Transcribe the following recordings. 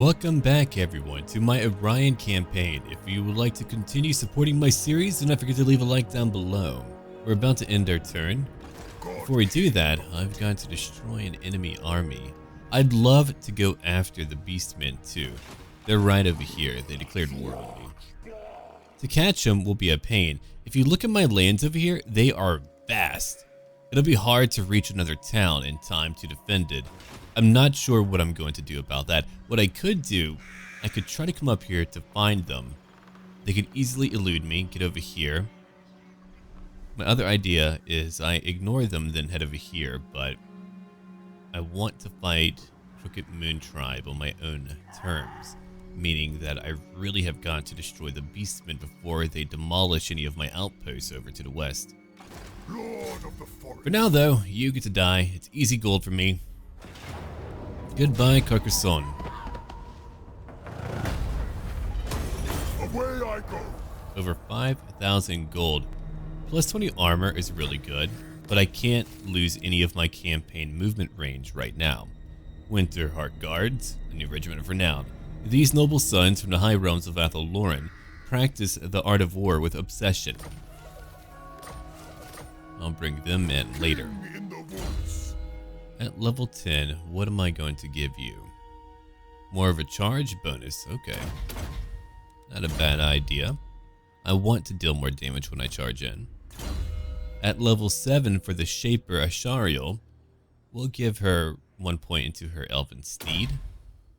Welcome back everyone to my Orion campaign. If you would like to continue supporting my series, do not forget to leave a like down below. We're about to end our turn. Before we do that, I've got to destroy an enemy army. I'd love to go after the Beastmen too. They're right over here. They declared war on me. To catch them will be a pain. If you look at my lands over here, they are vast. It'll be hard to reach another town in time to defend it. I'm not sure what I'm going to do about that. What I could do, I could try to come up here to find them. They could easily elude me, get over here. My other idea is I ignore them, then head over here, but I want to fight Crooked Moon Tribe on my own terms, meaning that I really have got to destroy the Beastmen before they demolish any of my outposts over to the west. Lord of the forest. For now though, you get to die. It's easy gold for me. Goodbye, Carcassonne. Away I go. Over 5,000 gold. Plus 20 armor is really good, but I can't lose any of my campaign movement range right now. Winterheart Guards, a new regiment of renown. These noble sons from the high realms of Athelloren practice the art of war with obsession. I'll bring them in later. In the woods. At level 10, what am I going to give you? More of a charge bonus, okay. Not a bad idea. I want to deal more damage when I charge in. At level 7 for the Shaper Ashariel, we'll give her 1 point into her Elven Steed,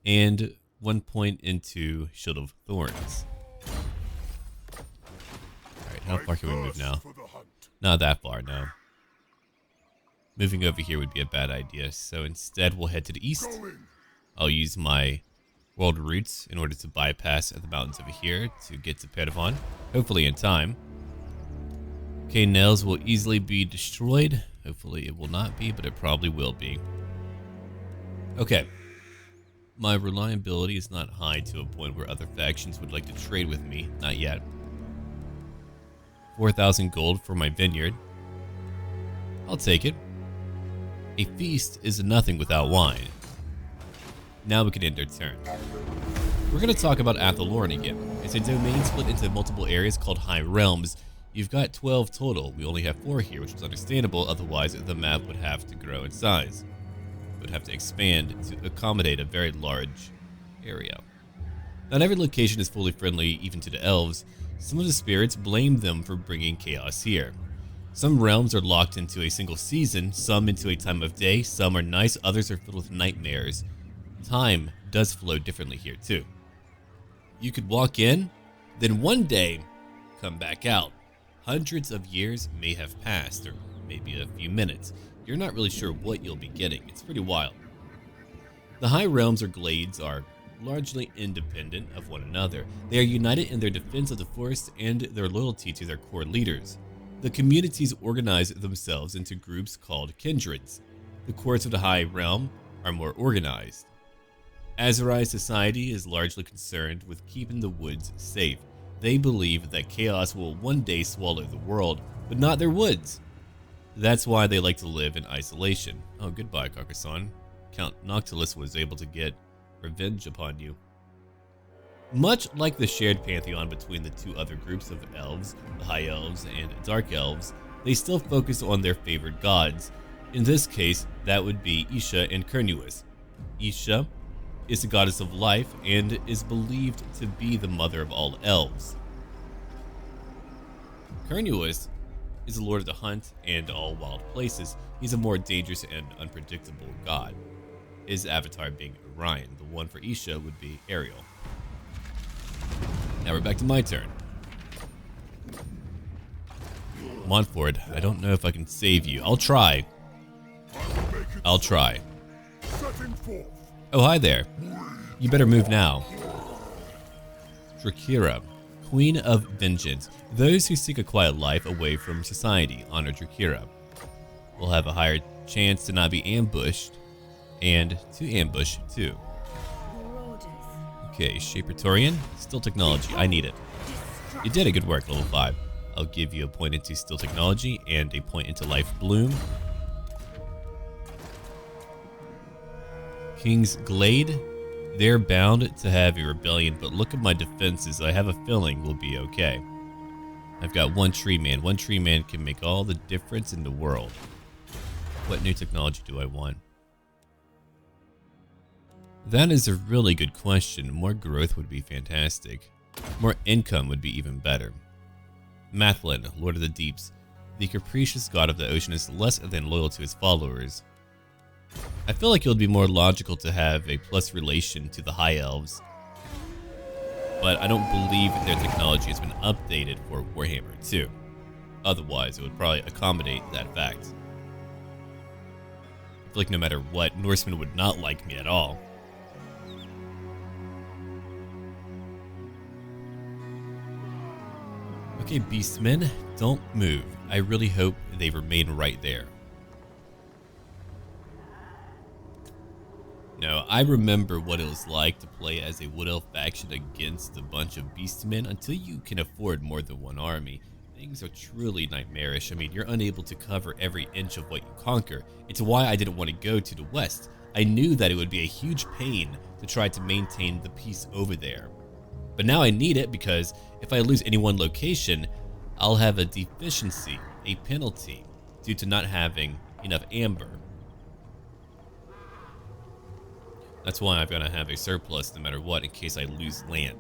and 1 point into Shield of Thorns. Alright, how far can we move now? Not that far, no. Moving over here would be a bad idea, so instead we'll head to the east. I'll use my world routes in order to bypass the mountains over here to get to Pervon, hopefully in time. Okay, Nails will easily be destroyed. Hopefully it will not be, but it probably will be. Okay. My reliability is not high to a point where other factions would like to trade with me. Not yet. 4,000 gold for my vineyard. I'll take it. A feast is nothing without wine. Now we can end our turn. We're going to talk about Athelloren again. It's a domain split into multiple areas called High Realms. You've got 12 total. We only have 4 here, which is understandable. Otherwise, the map would have to grow in size. It would have to expand to accommodate a very large area. Not every location is fully friendly, even to the elves. Some of the spirits blame them for bringing chaos here. Some realms are locked into a single season, some into a time of day, some are nice, others are filled with nightmares. Time does flow differently here too. You could walk in, then one day come back out. Hundreds of years may have passed, or maybe a few minutes. You're not really sure what you'll be getting. It's pretty wild. The high realms or glades are largely independent of one another. They are united in their defense of the forest and their loyalty to their core leaders. The communities organize themselves into groups called kindreds. The courts of the high realm are more organized. Azerai's society is largely concerned with keeping the woods safe. They believe that chaos will one day swallow the world, but not their woods. That's why they like to live in isolation. Oh, goodbye, Carcassonne. Count Noctilus was able to get revenge upon you. Much like the shared pantheon between the two other groups of elves, the High Elves and Dark Elves, they still focus on their favored gods. In this case, that would be Isha and Cernuus. Isha is the goddess of life and is believed to be the mother of all elves. Cernuus is the lord of the hunt and all wild places. He's a more dangerous and unpredictable god, his avatar being Orion. The one for Isha would be Ariel. Now we're back to my turn. Montfort, I don't know if I can save you. I'll try. I'll try. Oh, hi there. You better move now. Drakira, Queen of Vengeance. Those who seek a quiet life away from society honor Drakira. Will have a higher chance to not be ambushed and to ambush too. Okay, Shapertorian, Still Technology, I need it. You did a good work, level 5. I'll give you a point into Still Technology and a point into Life Bloom. King's Glade, They're bound to have a rebellion, but look at my defenses. I have a feeling we'll be okay. I've got one tree man. One tree man can make all the difference in the world. What new technology do I want? That is a really good question. More growth would be fantastic. More income would be even better. Mathlin, Lord of the Deeps. The capricious god of the ocean is less than loyal to his followers. I feel like it would be more logical to have a plus relation to the High Elves. But I don't believe their technology has been updated for Warhammer 2. Otherwise, it would probably accommodate that fact. I feel like no matter what, Norsemen would not like me at all. Okay, Beastmen, don't move. I really hope they remain right there. No, I remember what it was like to play as a Wood Elf faction against a bunch of Beastmen. Until you can afford more than one army, things are truly nightmarish. I mean, you're unable to cover every inch of what you conquer. It's why I didn't want to go to the west. I knew that it would be a huge pain to try to maintain the peace over there. But now I need it because if I lose any one location, I'll have a deficiency, a penalty, due to not having enough amber. That's why I've got to have a surplus no matter what in case I lose land.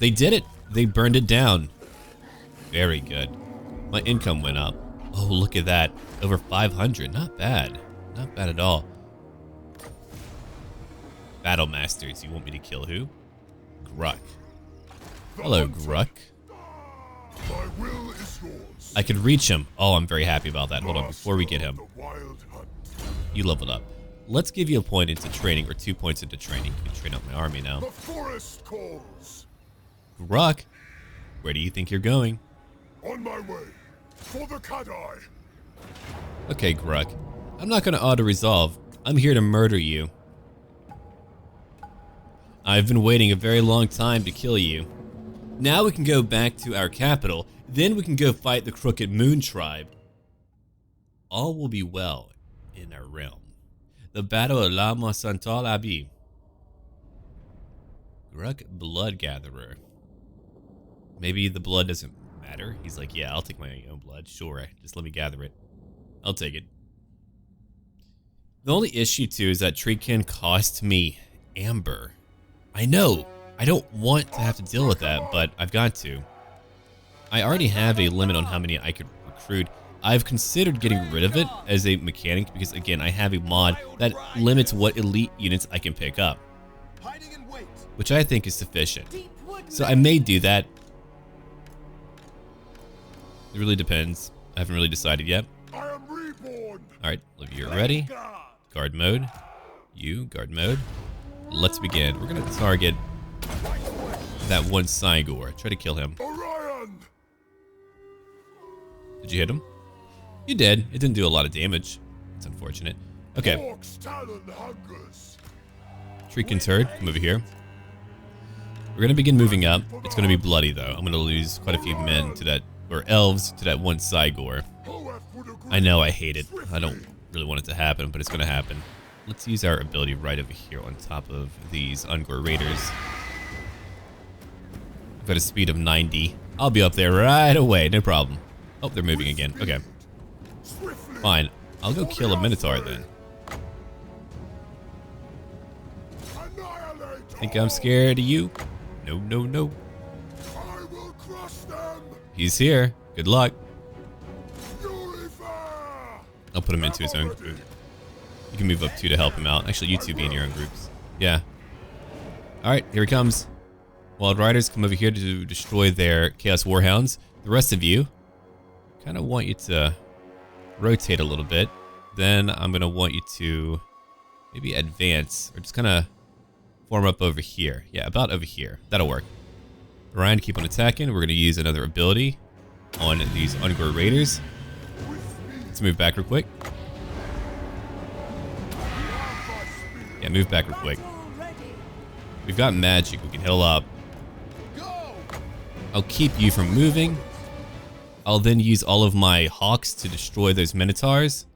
They did it! They burned it down. Very good. My income went up. Oh, look at that. Over 500. Not bad. Not bad at all. Battle Masters. You want me to kill who? Gruck. Hello, Gruck. My will is yours. I can reach him. Oh, I'm very happy about that. Hold on, before we get him. You leveled up. Let's give you a point into training, or 2 points into training. You can train up my army now. The forest calls. Gruck, where do you think you're going? On my way. For the Kadai. Okay, Gruck. I'm not going to auto-resolve. I'm here to murder you. I've been waiting a very long time to kill you. Now we can go back to our capital. Then we can go fight the Crooked Moon Tribe. All will be well in our realm. The Battle of La Monsantal Abbey. Gruck Blood Gatherer. Maybe the blood doesn't matter. He's like, yeah, I'll take my own blood. Sure, just let me gather it. I'll take it. The only issue too is that tree can cost me amber. I know. I don't want to have to deal with that, but I've got to. I already have a limit on how many I could recruit. I've considered getting rid of it as a mechanic because, again, I have a mod that limits what elite units I can pick up, which I think is sufficient. So I may do that. It really depends. I haven't really decided yet. I am reborn. All right, you're ready. Guard mode. You, guard mode. Let's begin. We're going to target that one Cygor. Try to kill him. Orion. Did you hit him? You did. It didn't do a lot of damage. It's unfortunate. Okay. Shrieking Turd, come over here. We're going to begin moving up. It's going to be bloody, though. I'm going to lose quite a few men to that, or elves to that one Cygor. I know, I hate it. I don't really want it to happen, but it's going to happen. Let's use our ability right over here on top of these Ungor Raiders. I've got a speed of 90. I'll be up there right away, no problem. Oh, they're moving again. Okay. Fine. I'll go kill a Minotaur then. Think I'm scared of you? No, no, no. He's here. Good luck. I'll put him into his own group. You can move up too to help him out. Actually, you two be in your own groups. Yeah. Alright, here he comes. Wild Riders, come over here to destroy their Chaos Warhounds. The rest of you, kind of want you to rotate a little bit. Then I'm going to want you to maybe advance, or just kind of form up over here. Yeah, about over here. That'll work. Orion, keep on attacking. We're going to use another ability on these Ungor Raiders. Let's move back real quick. Yeah, move back real quick. We've got magic. We can heal up. I'll keep you from moving. I'll then use all of my hawks to destroy those Minotaurs.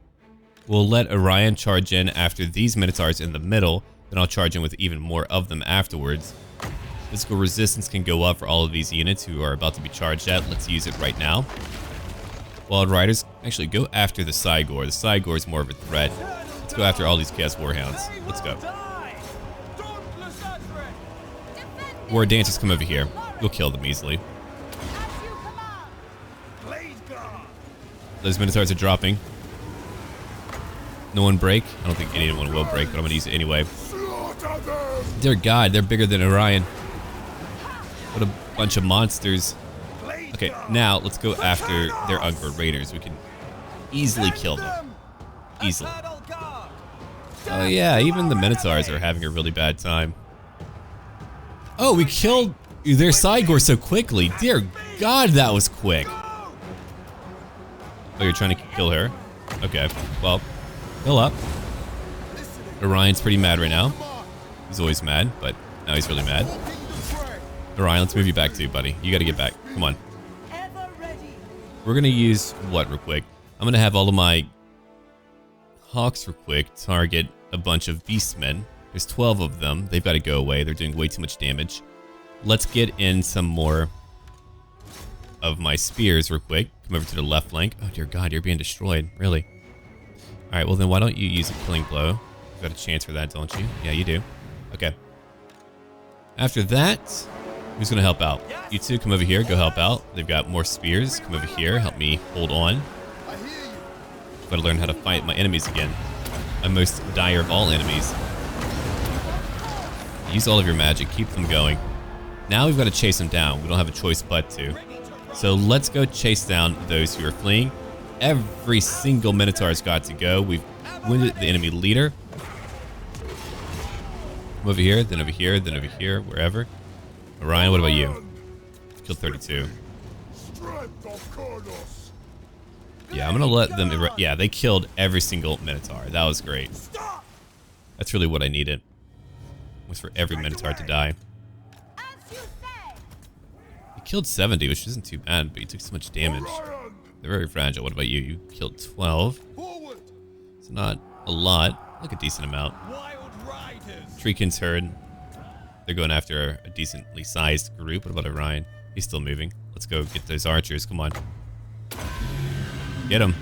We'll let Orion charge in after these Minotaurs in the middle, then I'll charge in with even more of them afterwards. Physical resistance can go up for all of these units who are about to be charged at. Let's use it right now. Wild Riders, actually go after the Cygor. The Cygor is more of a threat. Let's go after all these Chaos Warhounds. Let's go. War Dancers, come over here. We'll kill them easily. Those Minotaurs are dropping. No one break? I don't think anyone will break, but I'm going to use it anyway. Dear God, they're bigger than Orion. What a bunch of monsters. Okay, now let's go after their Ugbert Raiders. We can easily kill them. Easily. Oh yeah, even the Minotaurs are having a really bad time. Oh, we killed their Cygor so quickly. Dear God, that was quick. Oh, you're trying to kill her? Okay, well, fill up. Orion's pretty mad right now. He's always mad, but now he's really mad. Orion, let's move you back too, buddy. You gotta get back. Come on. We're gonna use what real quick? I'm gonna have all of my Hawks real quick target a bunch of Beastmen. There's 12 of them. They've got to go away. They're doing way too much damage. Let's get in some more of my spears real quick. Come over to the left flank. Oh dear God, you're being destroyed. Really? Alright, well then why don't you use a killing blow? You've got a chance for that, don't you? Yeah, you do. Okay. After that, who's going to help out? You two, come over here. Go help out. They've got more spears. Come over here. Help me hold on. Got to learn how to fight my enemies again. My most dire of all enemies. Use all of your magic. Keep them going. Now we've got to chase them down. We don't have a choice but to. So let's go chase down those who are fleeing. Every single Minotaur's got to go. We've wounded the enemy leader. Come over here, then over here, then over here, wherever. Orion, what about you? Killed 32. Yeah, I'm gonna let them. Yeah, they killed every single Minotaur. That was great. That's really what I needed. Was for every Minotaur to die. He killed 70, which isn't too bad, but he took so much damage. They're very fragile. What about you? You killed 12. It's not a lot. Like a decent amount. Treekin's herd. They're going after a decently sized group. What about Orion? He's still moving. Let's go get those archers. Come on. Get them.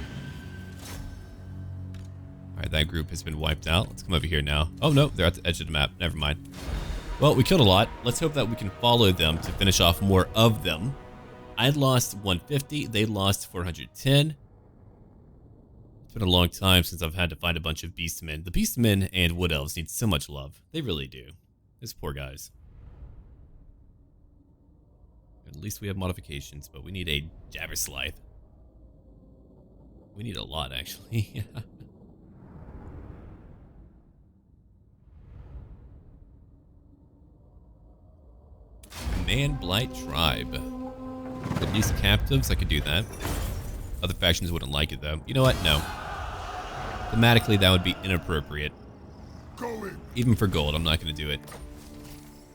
Alright, that group has been wiped out. Let's come over here now. Oh no, they're at the edge of the map. Never mind. Well, we killed a lot. Let's hope that we can follow them to finish off more of them. I'd lost 150. They lost 410. It's been a long time since I've had to find a bunch of Beastmen. The Beastmen and Wood Elves need so much love. They really do. Those poor guys. At least we have modifications, but we need a Jabberslithe. We need a lot, actually. Man Blight Tribe. Release captives, I could do that. Other factions wouldn't like it, though. You know what? No. Thematically, that would be inappropriate. Even for gold, I'm not going to do it.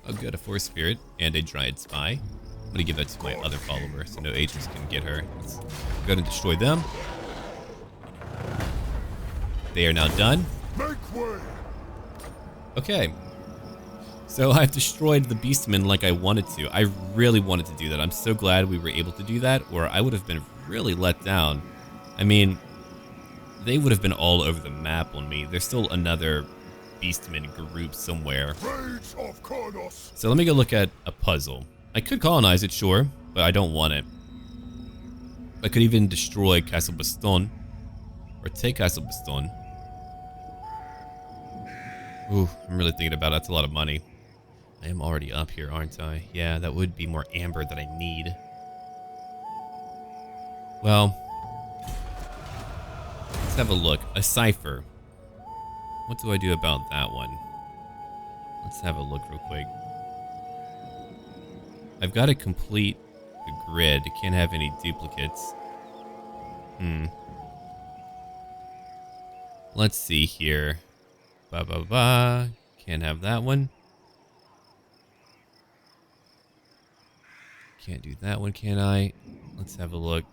Oh, good. A Forest Spirit and a Dryad Spy. I'm going to give that to my other follower so no agents can get her. Let's go and destroy them. They are now done. Okay. So I've destroyed the Beastmen like I wanted to. I really wanted to do that. I'm so glad we were able to do that, or I would have been really let down. I mean, they would have been all over the map on me. There's still another Beastmen group somewhere. So let me go look at a puzzle. I could colonize it, sure, but I don't want it. I could even destroy Castle Bastonne, or take Castle Bastonne. Ooh, I'm really thinking about it. That's a lot of money. I am already up here, aren't I? Yeah, that would be more amber that I need. Well, let's have a look. A cipher. What do I do about that one? Let's have a look real quick. I've got to complete the grid. I can't have any duplicates. Let's see here. Can't have that one. Can't do that one, can I? Let's have a look.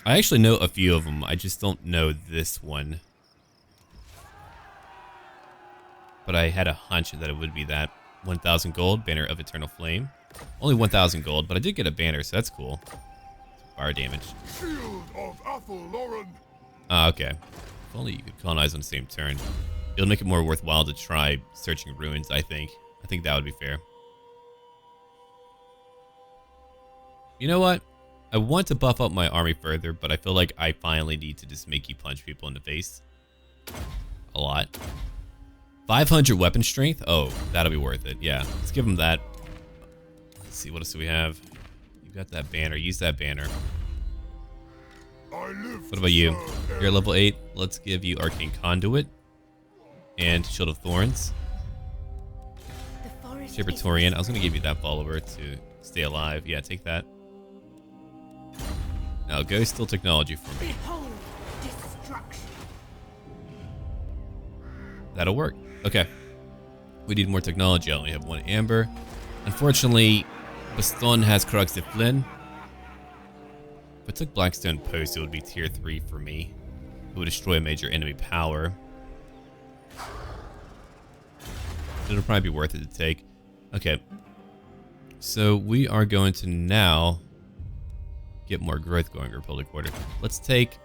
I actually know a few of them. I just don't know this one. but I had a hunch that it would be that. 1,000 gold, Banner of Eternal Flame. Only 1,000 gold, but I did get a banner, so that's cool. Fire damage. Shield of Athelloren. Ah, okay. If only you could colonize on the same turn. It'll make it more worthwhile to try searching ruins, I think. I think that would be fair. You know what? I want to buff up my army further, but I feel like I finally need to just make you punch people in the face. A lot. 500 weapon strength? Oh, that'll be worth it. Yeah, let's give him that. Let's see, what else do we have? You got that banner. Use that banner. What about you? You're at level 8. Let's give you Arcane Conduit and Shield of Thorns. Praetorian. I was going to give you that follower to stay alive. Yeah, take that. Now go steal technology for me. Behold destruction. That'll work. Okay. We need more technology. I only have 1 amber. Unfortunately, Bastonne has Croix de Flynn. If I took Blackstone Post, it would be tier 3 for me. It would destroy a major enemy power. It'll probably be worth it to take. Okay. So we are going to now get more growth going, Republic Order. Let's take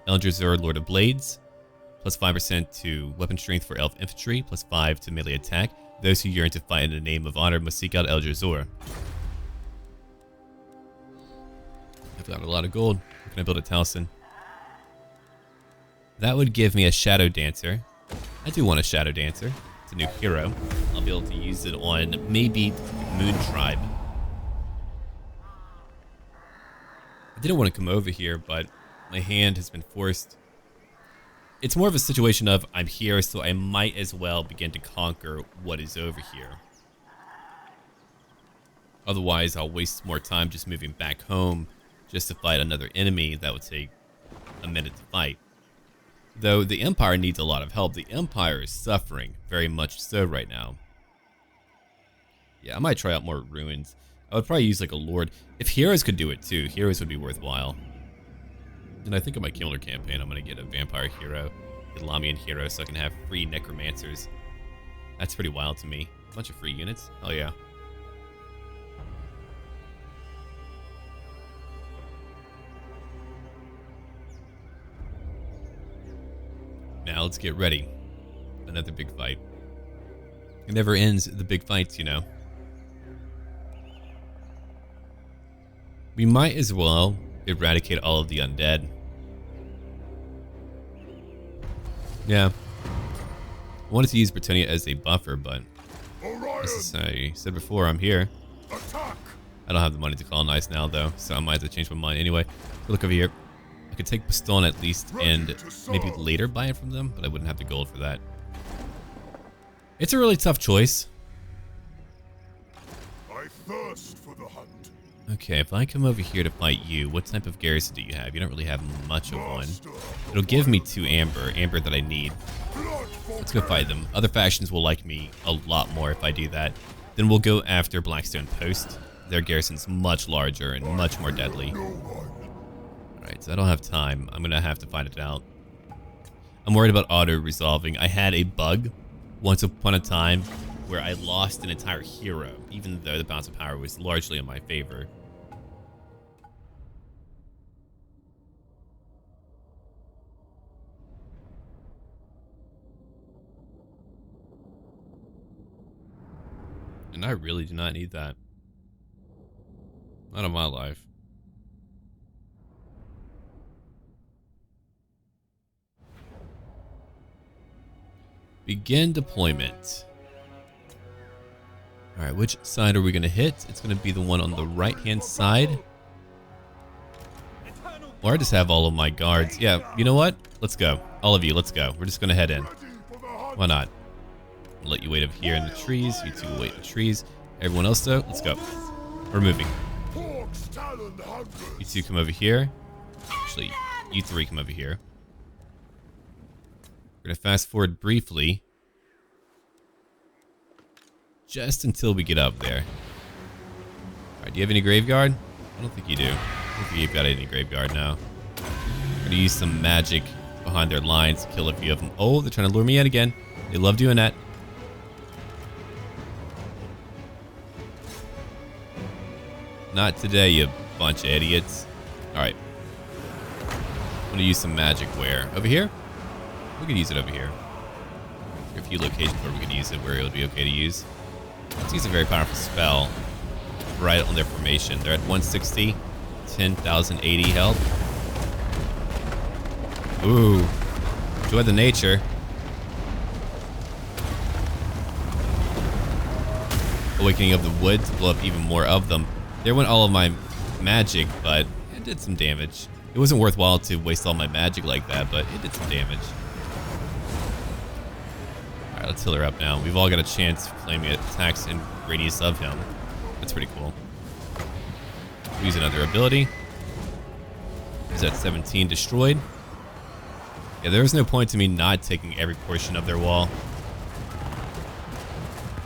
Eldrazi, Lord of Blades. Plus 5% to weapon strength for elf infantry. Plus 5 to melee attack. Those who yearn to fight in the name of honor must seek out Eldrazi. I've got a lot of gold. Can I build a Taliesin? That would give me a Shadow Dancer. I do want a Shadow Dancer. It's a new hero. I'll be able to use it on maybe Moon Tribe. I didn't want to come over here, but my hand has been forced. It's more of a situation of I'm here, so I might as well begin to conquer what is over here. Otherwise, I'll waste more time just moving back home just to fight another enemy that would take a minute to fight. Though the Empire needs a lot of help. The Empire is suffering very much so right now. Yeah, I might try out more ruins. I would probably use like a Lord. If heroes could do it too, heroes would be worthwhile. And I think in my Killer campaign, I'm going to get a Vampire hero, a Lamian hero, so I can have free Necromancers. That's pretty wild to me. A bunch of free units. Oh yeah. Now let's get ready. Another big fight. It never ends, the big fights, you know. We might as well eradicate all of the undead. Yeah. I wanted to use Britannia as a buffer, but as I said before, I'm here. Attack. I don't have the money to colonize now, though, so I might have to change my mind anyway. Look over here. I could take Bastonne at least and maybe later buy it from them, but I wouldn't have the gold for that. It's a really tough choice. I thirst for the hunt. Okay, if I come over here to fight you, what type of garrison do you have? You don't really have much of one. It'll give me 2 amber that I need. Let's go fight them. Other factions will like me a lot more if I do that. Then we'll go after Blackstone Post. Their garrison's much larger and much more deadly. Alright, so I don't have time. I'm gonna have to find it out. I'm worried about auto-resolving. I had a bug once upon a time where I lost an entire hero, even though the balance of power was largely in my favor. And I really do not need that. Not in my life. Begin deployment. Alright, which side are we going to hit? It's going to be the one on the right-hand side. Or I just have all of my guards. Yeah, you know what? Let's go. All of you, let's go. We're just going to head in. Why not? I'll let you wait up here in the trees. You two will wait in the trees. Everyone else, though, let's go. We're moving. You two come over here. Actually, you 3 come over here. We're going to fast forward briefly. Just until we get up there. Alright, do you have any graveyard? I don't think you do. I don't think you've got any graveyard now. We're going to use some magic behind their lines to kill a few of them. Oh, they're trying to lure me in again. They love doing that. Not today, you bunch of idiots. Alright. I'm gonna use some magic where? Over here? We could use it over here. There are a few locations where we could use it where it would be okay to use. Let's use a very powerful spell right on their formation. They're at 160, 10,080 health. Ooh. Enjoy the nature. Awakening of the wood to blow up even more of them. There went all of my magic, but it did some damage. It wasn't worthwhile to waste all my magic like that, but it did some damage. Alright, let's heal her up now. We've all got a chance of claiming attacks in radius of him. That's pretty cool. Use another ability. Is that 17 destroyed? Yeah, there was no point to me not taking every portion of their wall.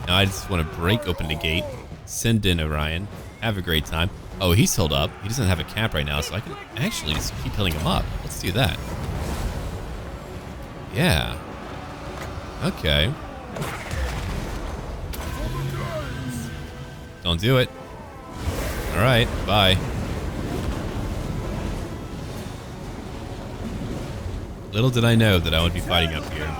Now I just want to break open the gate, send in Orion, have a great time. Oh, he's held up. He doesn't have a cap right now, so I can actually just keep healing him up. Let's do that. Yeah. Okay. Don't do it. Alright, bye. Little did I know that I would be fighting up here.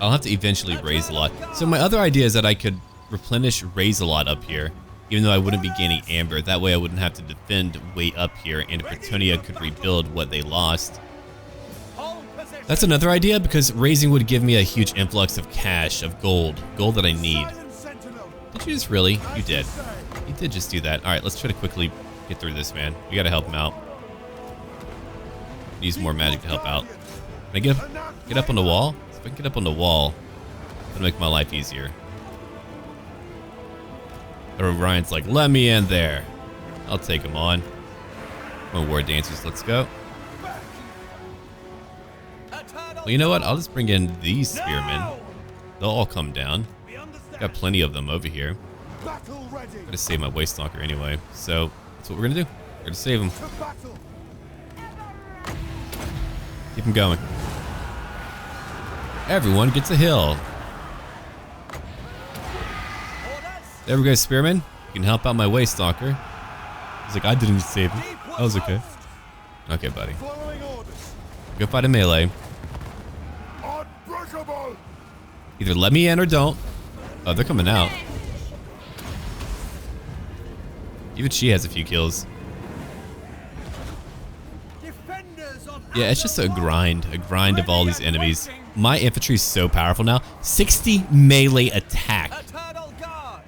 I'll have to eventually raise a lot. So my other idea is that I could replenish raise a lot up here, even though I wouldn't be gaining amber. That way I wouldn't have to defend way up here, and Bretonia could rebuild what they lost. That's another idea, because raising would give me a huge influx of cash, of gold that I need. Did you just really? You did. You did just do that. Alright, let's try to quickly get through this, man. We gotta help him out. Use more magic to help out. Can I get up on the wall? If I can get up on the wall, it'll make my life easier. Or Ryan's like, let me in there. I'll take him on. Come on, war dancers, let's go. Well, you know what? I'll just bring in these spearmen. They'll all come down. Got plenty of them over here. I'm gonna save my waste stalker anyway. So that's what we're gonna do. We're gonna save him. Keep him going. Everyone gets a hill. There we go, spearman. You can help out my waste stalker. He's like, I didn't save him. That was okay. Okay, buddy. Go fight a melee. Either let me in or don't. Oh, they're coming out. Even she has a few kills. Yeah, it's just a grind of all these enemies. My infantry is so powerful now. 60 melee attack.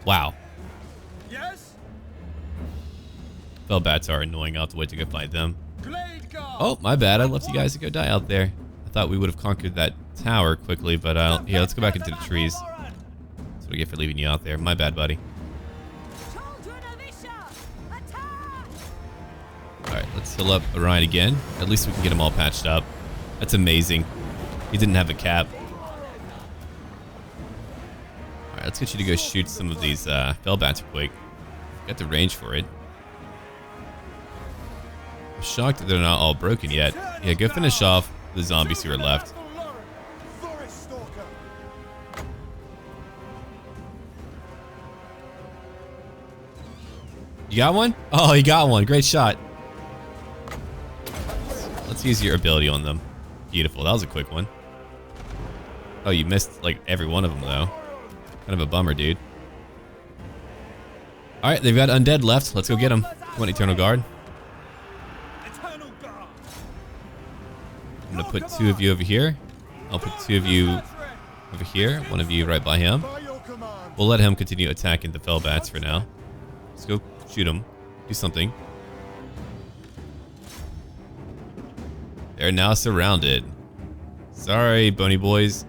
Wow. Felbats are annoying. I'll have to wait to go fight them. Oh, my bad. I left you guys to go die out there. I thought we would have conquered that tower quickly, but yeah, let's go back into the trees. That's what I get for leaving you out there. My bad, buddy. Alright, let's heal up Orion again. At least we can get them all patched up. That's amazing. He didn't have a cap. Alright, let's get you to go shoot some of these Felbats real quick. Got the range for it. I'm shocked that they're not all broken yet. Yeah, go finish off the zombies who are left. You got one? Oh, you got one. Great shot. Let's use your ability on them. Beautiful. That was a quick one. Oh, you missed like every one of them though. Kind of a bummer, dude. All right, they've got undead left. Let's go get them. Come on, Eternal Guard. I'm gonna put two of you over here. I'll put two of you over here. One of you right by him. We'll let him continue attacking the Felbats for now. Let's go shoot him. Do something. They're now surrounded. Sorry, bony boys.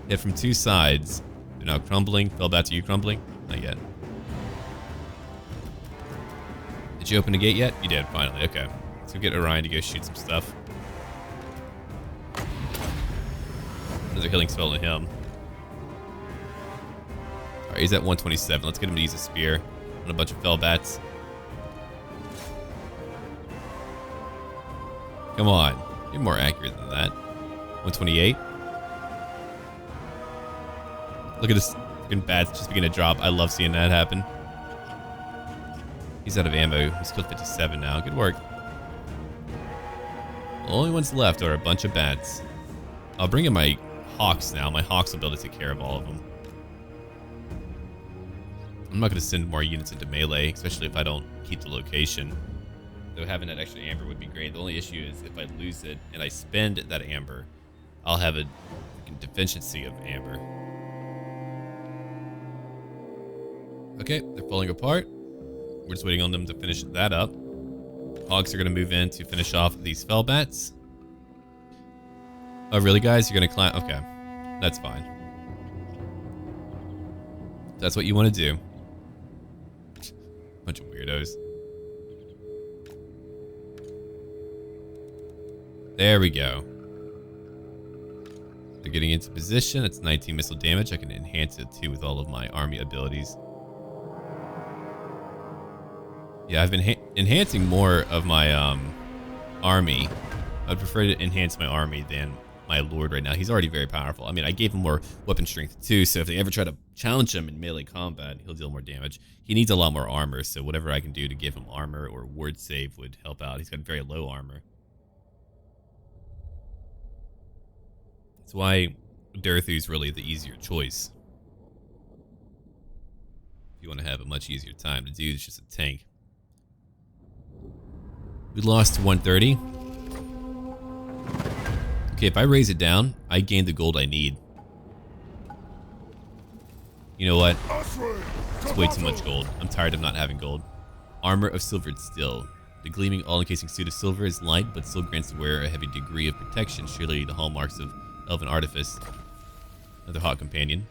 Hit from two sides. They're now crumbling. Felbats, are you crumbling? Not yet. Did you open the gate yet? You did, finally. Okay. Let's go get Orion to go shoot some stuff. Another healing spell on him. Alright, he's at 127. Let's get him to use a spear on a bunch of Felbats. Come on. You're more accurate than that. 128. Look at this. Freaking bats just begin to drop. I love seeing that happen. He's out of ammo. He's killed 57 now. Good work. The only ones left are a bunch of bats. I'll bring in my hawks now. My hawks will be able to take care of all of them. I'm not going to send more units into melee, especially if I don't keep the location. Though having that extra amber would be great. The only issue is if I lose it and I spend that amber, I'll have a deficiency of amber. Okay, they're falling apart. We're just waiting on them to finish that up. Hogs are going to move in to finish off these fell bats. Oh, really, guys? You're going to climb? Okay, that's fine. That's what you want to do. Bunch of weirdos. There we go. They're getting into position. It's 19 missile damage. I can enhance it too with all of my army abilities. Yeah, I've been enhancing more of my army. I'd prefer to enhance my army than my lord right now. He's already very powerful. I mean, I gave him more weapon strength too, so if they ever try to challenge him in melee combat, he'll deal more damage. He needs a lot more armor, so whatever I can do to give him armor or ward save would help out. He's got very low armor. That's why Durthu's really the easier choice. If you want to have a much easier time, the dude's just a tank. We lost to 130. Okay, if I raise it down, I gain the gold I need. You know what? It's way too much gold. I'm tired of not having gold. Armor of silvered steel. The gleaming all-encasing suit of silver is light, but still grants the wearer a heavy degree of protection, surely the hallmarks of elven artifice. Another hot companion.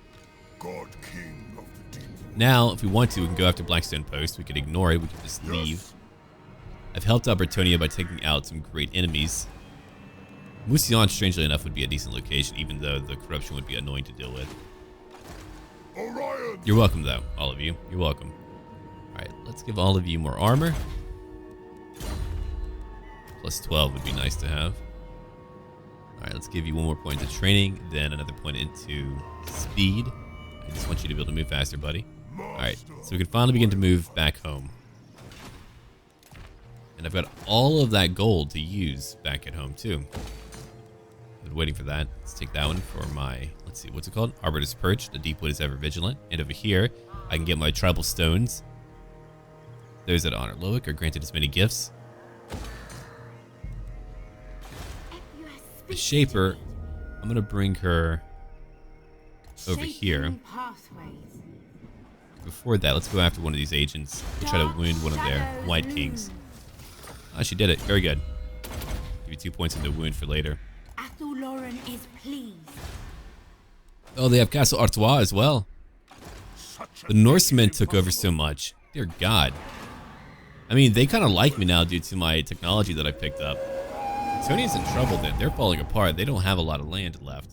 God King of the deep. Now, if we want to, we can go after Blackstone Post. We could ignore it. We could just leave. I've helped out Bretonnia by taking out some great enemies. Mousillon, strangely enough, would be a decent location, even though the corruption would be annoying to deal with. Orion. You're welcome, though, all of you. You're welcome. Alright, let's give all of you more armor. Plus 12 would be nice to have. Alright, let's give you one more point to training, then another point into speed. I just want you to be able to move faster, buddy. Alright, so we can finally begin to move back home. And I've got all of that gold to use back at home, too. Been waiting for that. Let's take that one for my, let's see, what's it called? Arbiter's Perch. The Deep Wood is ever vigilant. And over here, I can get my tribal stones. Those that honor Loic are granted as many gifts. The Shaper, I'm going to bring her over here. Before that, let's go after one of these agents and try to wound one of their White Kings. Oh, she did it. Very good. Give you 2 points into wound for later. Is pleased. Oh, they have Castle Artois as well. The Norsemen took over so much. Dear God. I mean, they kind of like me now due to my technology that I picked up. Tony's in trouble then. They're falling apart. They don't have a lot of land left.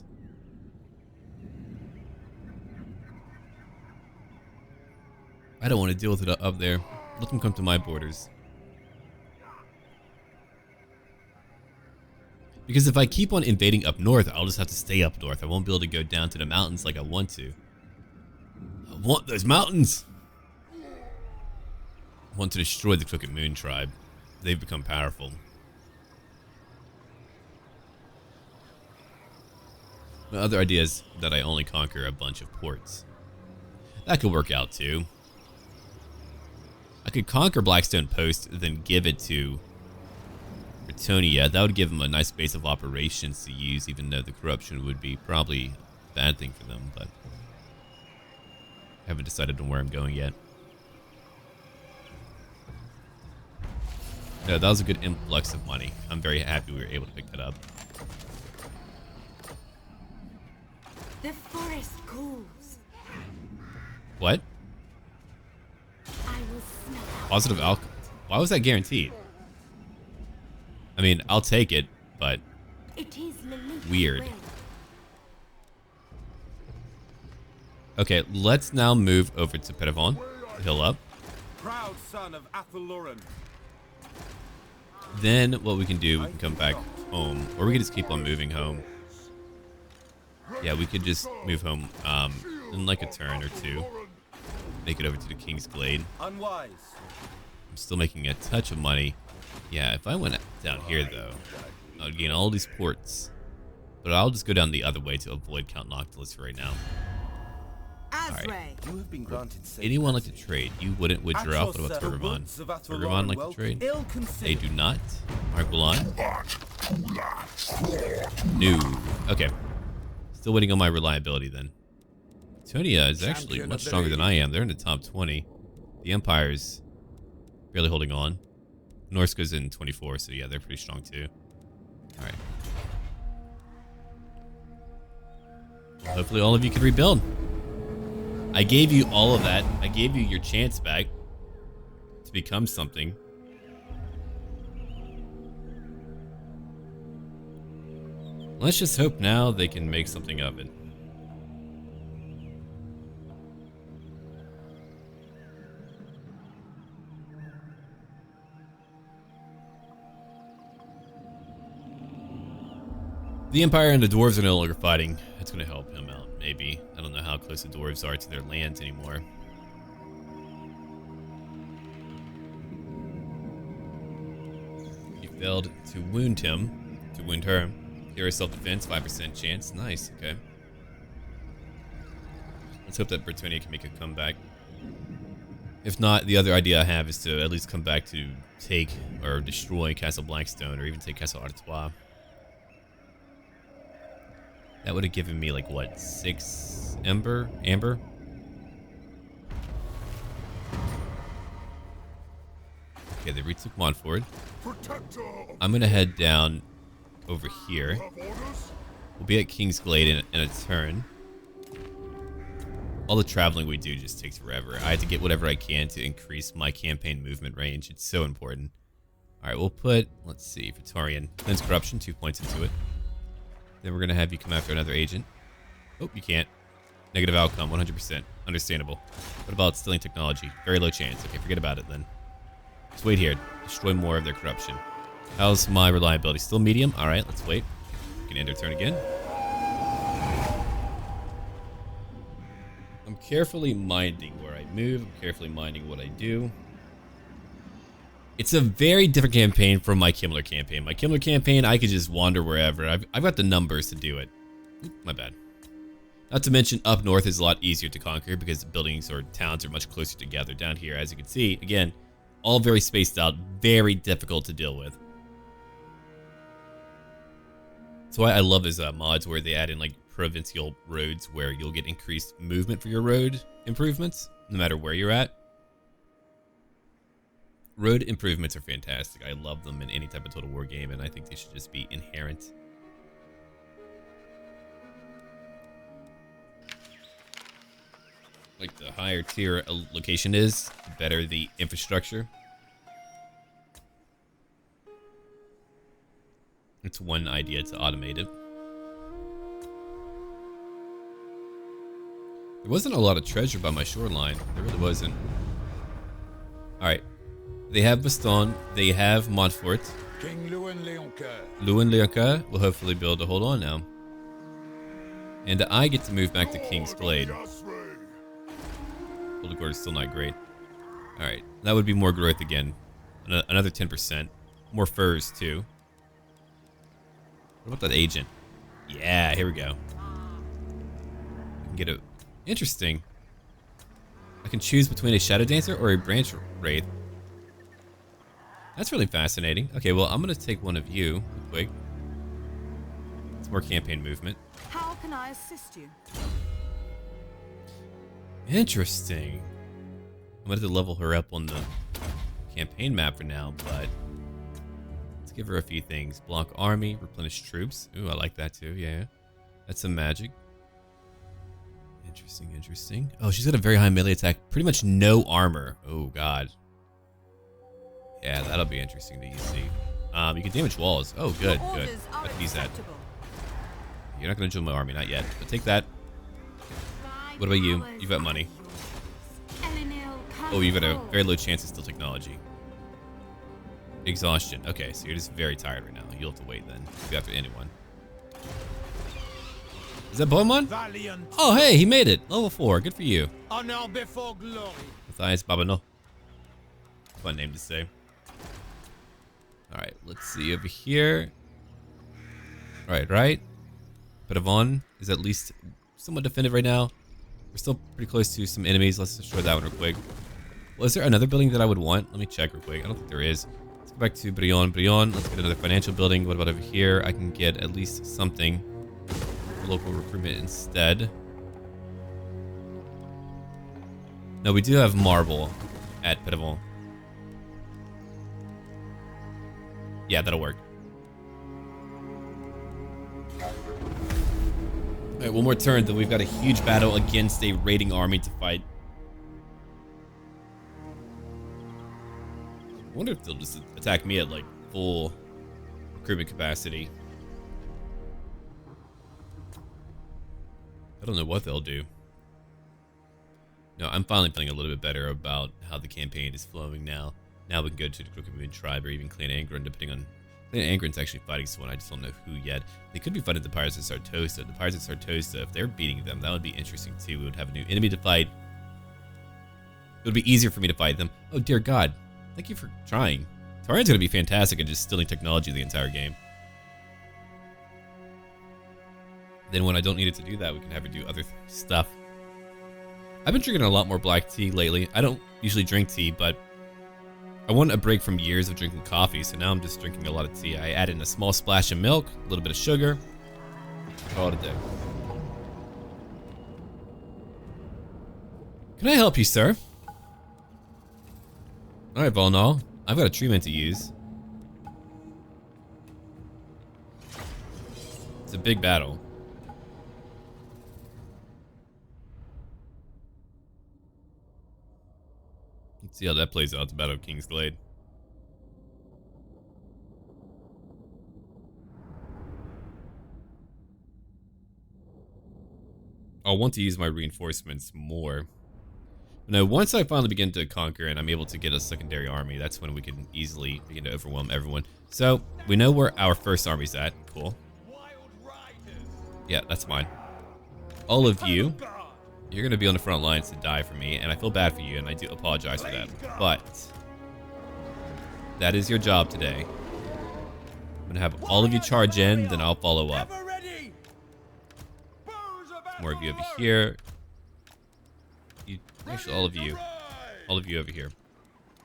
I don't want to deal with it up there. Let them come to my borders. Because if I keep on invading up north, I'll just have to stay up north. I won't be able to go down to the mountains like I want to. I want those mountains! I want to destroy the Crooked Moon tribe. They've become powerful. My other idea is that I only conquer a bunch of ports. That could work out too. I could conquer Blackstone Post, then give it to Bretonnia. That would give them a nice base of operations to use, even though the corruption would be probably a bad thing for them, but I haven't decided on where I'm going yet. No, that was a good influx of money. I'm very happy we were able to pick that up. The forest calls. What? I will smell. Positive alcohol. Why was that guaranteed? I mean, I'll take it, but It is Lilith's weird. will. Okay, let's now move over to Perevon. Hill up. Proud son of Athelloren. Then what we can do, we can come back home, or we can just keep on moving home. Yeah, we could just move home in like a turn or two. Make it over to the King's Glade. Unwise. I'm still making a touch of money. Yeah, if I went down here though, I would gain all these ports. But I'll just go down the other way to avoid Count Noctilus for right now. Alright. You have been granted Anyone like to trade? You wouldn't, would you, Ralph? What about Turgamon? Turgamon like to trade? They do not. Margulon? No. Okay. Still waiting on my reliability then. Tonia is actually much stronger than I am. They're in the top 20. The Empire's barely holding on. Norska's in 24, so yeah, they're pretty strong too. Alright. Hopefully all of you can rebuild. I gave you all of that. I gave you your chance back to become something. Let's just hope now they can make something of it. The Empire and the Dwarves are no longer fighting. That's going to help him out, maybe. I don't know how close the Dwarves are to their lands anymore. You failed to wound him. To wound her. Hero self-defense, 5% chance. Nice, okay. Let's hope that Bretonnia can make a comeback. If not, the other idea I have is to at least come back to take or destroy Castle Blackstone, or even take Castle Artois. That would have given me like what, 6 amber? Okay, they retook Montfort. I'm gonna head down over here. We'll be at King's Glade in a turn. All the traveling we do just takes forever. I have to get whatever I can to increase my campaign movement range. It's so important. Alright, we'll put, let's see, Praetorian. Cleanse Corruption, 2 points into it. Then we're going to have you come after another agent. Oh, you can't. Negative outcome, 100%. Understandable. What about stealing technology? Very low chance. Okay, forget about it then. Just wait here. Destroy more of their corruption. How's my reliability? Still medium? Alright, let's wait. We can end our turn again. I'm carefully minding where I move. I'm carefully minding what I do. It's a very different campaign from my Kimmler campaign. My Kimmler campaign, I could just wander wherever. I've got the numbers to do it. Oop, my bad. Not to mention, up north is a lot easier to conquer because the buildings or towns are much closer together. Down here, as you can see, again, all very spaced out, very difficult to deal with. That's why I love those mods where they add in like provincial roads where you'll get increased movement for your road improvements, no matter where you're at. Road improvements are fantastic. I love them in any type of Total War game, and I think they should just be inherent. Like the higher tier a location is, the better the infrastructure. It's one idea to automate it. There wasn't a lot of treasure by my shoreline. There really wasn't. Alright. They have Bastonne. They have Montfort. King Leoncoeur will hopefully be able to hold on now. And I get to move back to King's Glade. Hildegard is still not great. Alright, that would be more growth again. Another 10%. More furs too. What about that agent? Yeah, here we go. I can get a... Interesting. I can choose between a Shadow Dancer or a Branch Wraith. That's really fascinating. Okay, well, I'm going to take one of you real quick. It's more campaign movement. How can I assist you? Interesting. I'm going to have to level her up on the campaign map for now, but let's give her a few things. Block army, replenish troops. Ooh, I like that too. Yeah. That's some magic. Interesting, interesting. Oh, she's got a very high melee attack. Pretty much no armor. Oh, God. Yeah, that'll be interesting to see. You can damage walls. Oh, good, good. I can use that. You're not going to join my army, not yet. But take that. What about you? You've got money. Oh, you've got a very low chance of steal technology. Exhaustion. Okay, so you're just very tired right now. You'll have to wait then. Go after anyone. Is that Bohemond? Valiant. Oh, hey, he made it. Level 4. Good for you. Honor before glory. Matthias Babano. Fun name to say. Alright, let's see over here. Right. Bastonne is at least somewhat defended right now. We're still pretty close to some enemies. Let's destroy that one real quick. Well, is there another building that I would want? Let me check real quick. I don't think there is. Let's go back to Brion. Let's get another financial building. What about over here? I can get at least something for local recruitment instead. No, we do have marble at Bastonne. Yeah, that'll work. Alright, one more turn, then we've got a huge battle against a raiding army to fight. I wonder if they'll just attack me at like full recruitment capacity. I don't know what they'll do. No, I'm finally feeling a little bit better about how the campaign is flowing now. Now we can go to the Regrouping tribe or even Clan Angron, depending on... Clan Angron's actually fighting someone, I just don't know who yet. They could be fighting the Pirates of Sartosa. The Pirates of Sartosa, if they're beating them, that would be interesting too. We would have a new enemy to fight. It would be easier for me to fight them. Oh dear God. Thank you for trying. Tarian's going to be fantastic at just stealing technology the entire game. Then when I don't need it to do that, we can have her do other stuff. I've been drinking a lot more black tea lately. I don't usually drink tea, but I want a break from years of drinking coffee, so now I'm just drinking a lot of tea. I add in a small splash of milk, a little bit of sugar. Call it a day. Can I help you, sir? Alright, Volnall. I've got a treatment to use. It's a big battle. Let's see how that plays out. It's the Battle of King's Glade. I'll want to use my reinforcements more. Now, once I finally begin to conquer and I'm able to get a secondary army, that's when we can easily begin to overwhelm everyone. So, we know where our first army's at. Cool. Yeah, that's mine. All of you, you're going to be on the front lines to die for me, and I feel bad for you, and I do apologize for that. But, that is your job today. I'm going to have all of you charge in, then I'll follow up. More of you over here. Actually, all of you over here.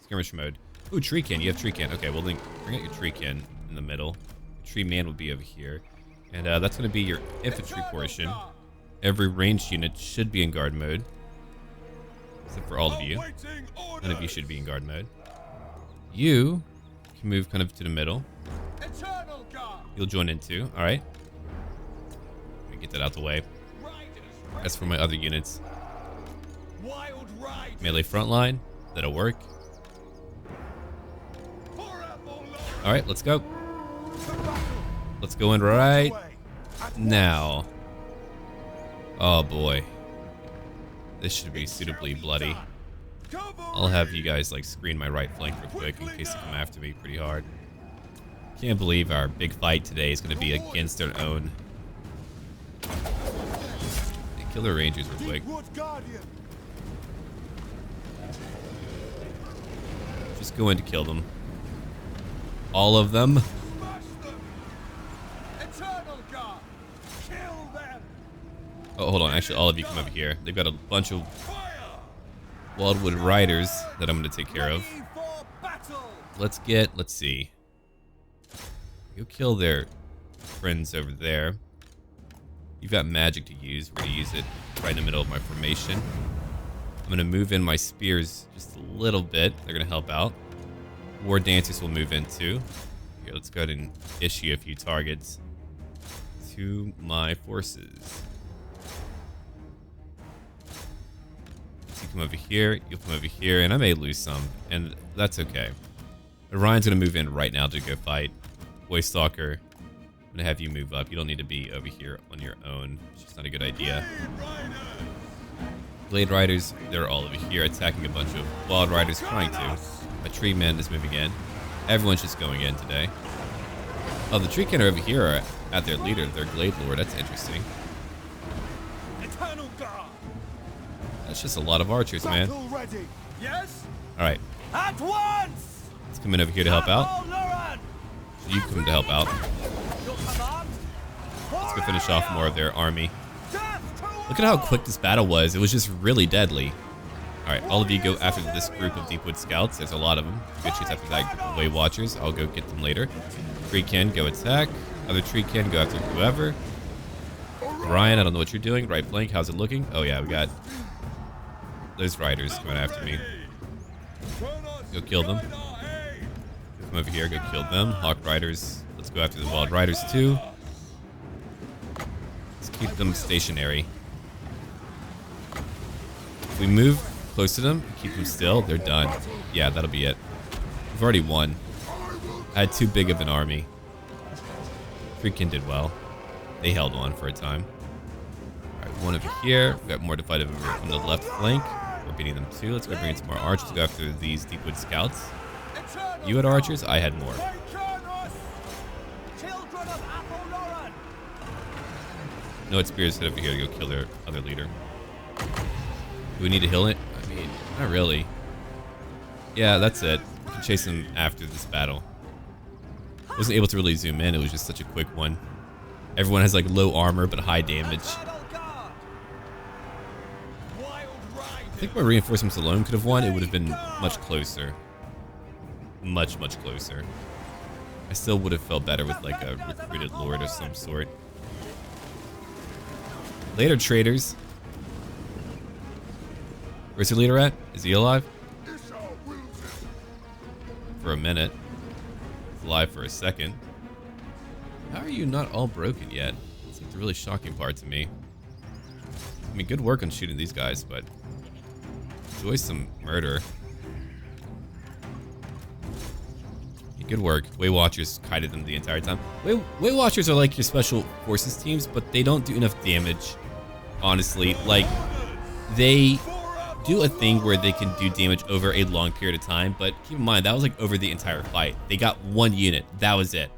Skirmish mode. Ooh, tree can. You have tree can. Okay, well then bring out your tree can in the middle. Tree man will be over here, and that's going to be your infantry portion. Every ranged unit should be in guard mode, except for all of you. None of you should be in guard mode. You can move kind of to the middle. You'll join in too. All right. Let me get that out the way. As for my other units. Melee frontline, that'll work. Alright, let's go. Let's go in right now. Oh boy. This should be suitably bloody. I'll have you guys like screen my right flank real quick in case they come after me pretty hard. Can't believe our big fight today is going to be against their own. Kill their rangers real quick. Just go in to kill them. All of them. Oh, hold on. Actually, all of you come over here. They've got a bunch of Wildwood Riders that I'm going to take care of. Let's see. You'll kill their friends over there. You've got magic to use. We're going to use it right in the middle of my formation. I'm going to move in my spears just a little bit. They're going to help out. War Dancers will move in too. Here, let's go ahead and issue a few targets to my forces. So you come over here, you'll come over here, and I may lose some, and that's okay. Orion's going to move in right now to go fight. Boy Stalker, I'm going to have you move up. You don't need to be over here on your own. It's just not a good idea. Glade Riders, they're all over here attacking a bunch of Wild Riders trying to. My Tree Man is moving in. Everyone's just going in today. Oh, the Tree Ken are over here are at their leader, their Glade Lord. That's interesting. Eternal guard. That's just a lot of archers, man. Battle ready. Yes. All right, At once. let's come in over here to help out. Athel-Loren. So you come to help out. Your command. Let's go finish off more of their army. Death to Look at how quick this battle was. It was just really deadly. All right, all of you go after this group of Deepwood Scouts. There's a lot of them. Go chase after that group of Way Watchers. I'll go get them later. Tree Ken, go attack. Other Tree Ken, go after whoever. Orion, I don't know what you're doing. Right flank, how's it looking? Oh yeah, we got those riders coming after me. Go kill them. Come over here, go kill them. Hawk Riders, let's go after the Wild Riders too. Let's keep them stationary. If we move close to them, keep them still, they're done. Yeah, that'll be it. We've already won. I had too big of an army. Freaking did well. They held on for a time. Alright, one over here. We've got more to fight over on the left flank. We're beating them too. Let's go bring in some more archers to go after these Deepwood Scouts. You had archers, I had more. Children of Athel-Loren. No, it's Spears head over here to go kill their other leader. Do we need to heal it? I mean, not really. Yeah, that's it. We can chase them after this battle. Wasn't able to really zoom in. It was just such a quick one. Everyone has like low armor but high damage. I think my reinforcements alone could have won. It would have been much closer. Much, much closer. I still would have felt better with like a recruited lord of some sort. Later, traitors. Where's your leader at? Is he alive? For a minute. He's alive for a second. How are you not all broken yet? It's like the really shocking part to me. I mean, good work on shooting these guys, but enjoy some murder. Yeah, good work. Way Watchers kited them the entire time. Way Watchers are like your special forces teams, but they don't do enough damage. Honestly, like they do a thing where they can do damage over a long period of time, but keep in mind that was like over the entire fight. They got one unit. That was it.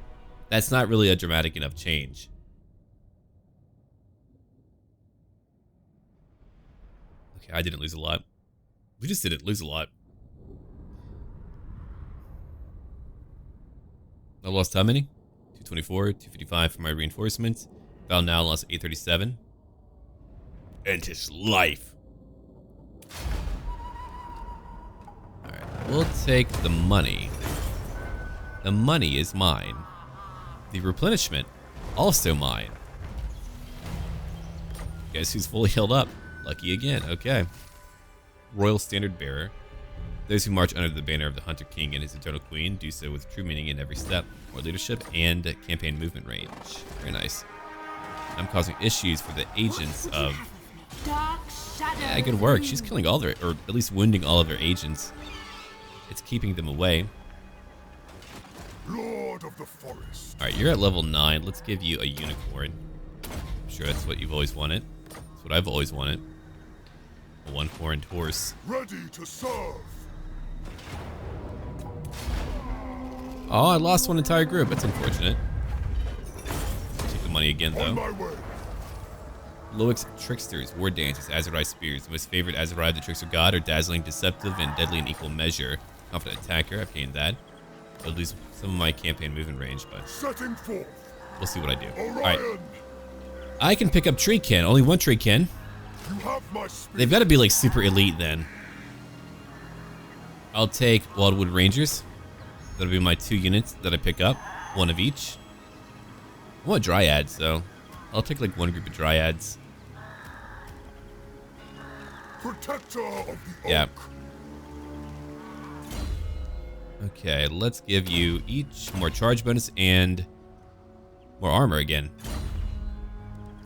That's not really a dramatic enough change. Okay, I didn't lose a lot. We just didn't lose a lot. I lost how many? 224, 255 for my reinforcements. Val now lost 837. And his life. Alright, we'll take the money. The money is mine. The replenishment, also mine. Guess who's fully healed up? Lucky again, okay. Royal Standard Bearer. Those who march under the banner of the Hunter King and his Eternal Queen do so with true meaning in every step, more leadership, and campaign movement range. Very nice. I'm causing issues for the agents of... Yeah, good work. She's killing all their, or at least wounding all of their agents. It's keeping them away. Lord of the forest. Alright, you're at level 9. Let's give you a unicorn. I'm sure that's what you've always wanted. That's what I've always wanted. A one-horned horse. Ready to serve. Oh, I lost one entire group. That's unfortunate. Take the money again, On though. my way. Loic's Tricksters, War Dances, Azerai Spears. Most favored Azerai of the Trickster God are dazzling, deceptive, and deadly in equal measure. Confident attacker, I've gained that. I'll lose some of my campaign movement range, but Setting forth. we'll see what I do. Orion. Alright. I can pick up Tree Ken. Only one Tree Ken. You have my spirit. They've got to be like super elite then. I'll take Wildwood Rangers. That'll be my 2 units that I pick up. One of each. I want Dryads, though. I'll take like one group of Dryads. Protector of the Yeah. oak. Okay, let's give you each more charge bonus and more armor again.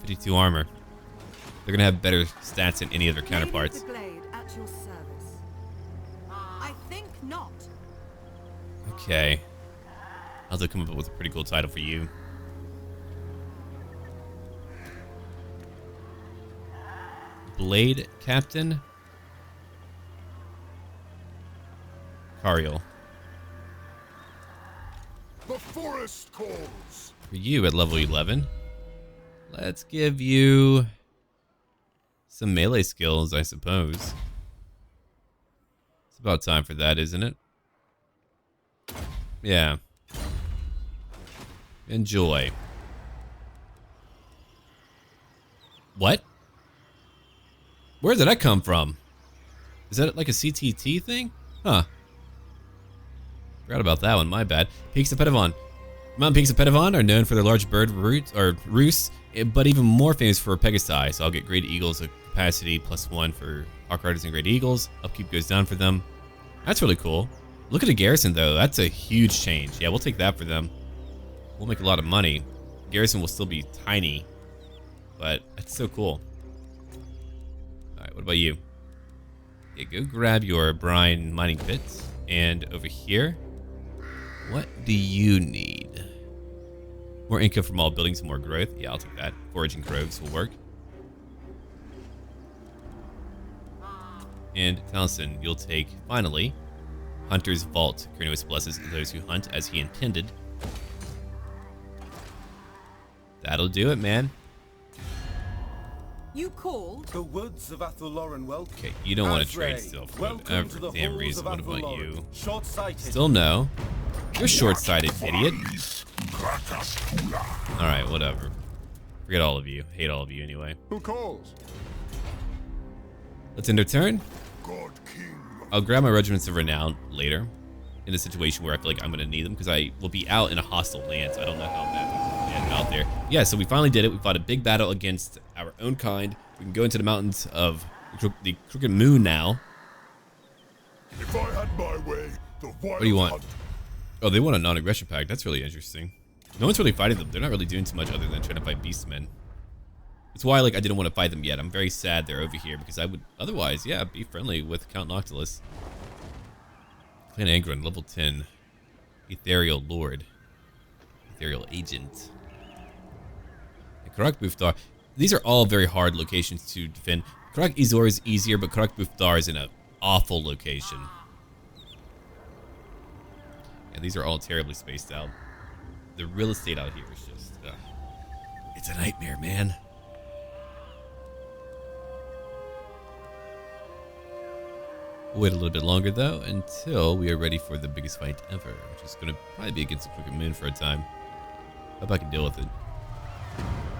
52 armor. They're gonna have better stats than any of their counterparts. Lady of the Glade at your service. I think not. Okay. I'll have to come up with a pretty cool title for you. Blade Captain. Cariel. The forest calls. For you at level 11. Let's give you some melee skills, I suppose. It's about time for that, isn't it? Yeah. Enjoy. What? Where did that come from? Is that like a CTT thing? Huh. Forgot about that one, my bad. Peaks of Petavon. Mountain peaks of Petavon are known for their large bird roosts, but even more famous for Pegasi. So I'll get Great Eagles of capacity +1 for Hawk Riders and Great Eagles. Upkeep goes down for them. That's really cool. Look at the garrison though. That's a huge change. Yeah, we'll take that for them. We'll make a lot of money. Garrison will still be tiny, but it's so cool. Alright, what about you? Yeah, go grab your brine mining pits. And over here, what do you need? More income from all buildings and more growth. Yeah, I'll take that. Foraging groves will work. And Taliesin, you'll take, finally, Hunter's Vault. Kranos blesses those who hunt as he intended. That'll do it, man. You called? The woods of Athaloran welcome. Okay, you don't want to trade Azrael, still for welcome to whatever the damn halls reason. of What about Athaloran. you? Short-sighted. Still no. You're short-sighted, idiot. Alright, whatever. Forget all of you. Hate all of you anyway. Who calls? Let's end our turn. God King. I'll grab my regiments of renown later in a situation where I feel like I'm going to need them because I will be out in a hostile land, so I don't know how bad things will get out there. Yeah, so we finally did it. We fought a big battle against our own kind. We can go into the mountains of the Crooked Moon now. If I had my way, the wild What do you want? hunt. Oh, they want a non-aggression pact. That's really interesting. No one's really fighting them. They're not really doing too much other than trying to fight beastmen. It's why I didn't want to fight them yet. I'm very sad they're over here because I would otherwise, yeah, be friendly with Count Noctilus. Clan Angron, level 10. Ethereal Lord. Ethereal Agent. And Karak Bufdar. These are all very hard locations to defend. Karak Izor is easier, but Karak Bufdar is in an awful location. And these are all terribly spaced out. The real estate out here is just... it's a nightmare, man. We'll wait a little bit longer, though, until we are ready for the biggest fight ever, which is going to probably be against the Crooked Moon for a time. Hope I can deal with it.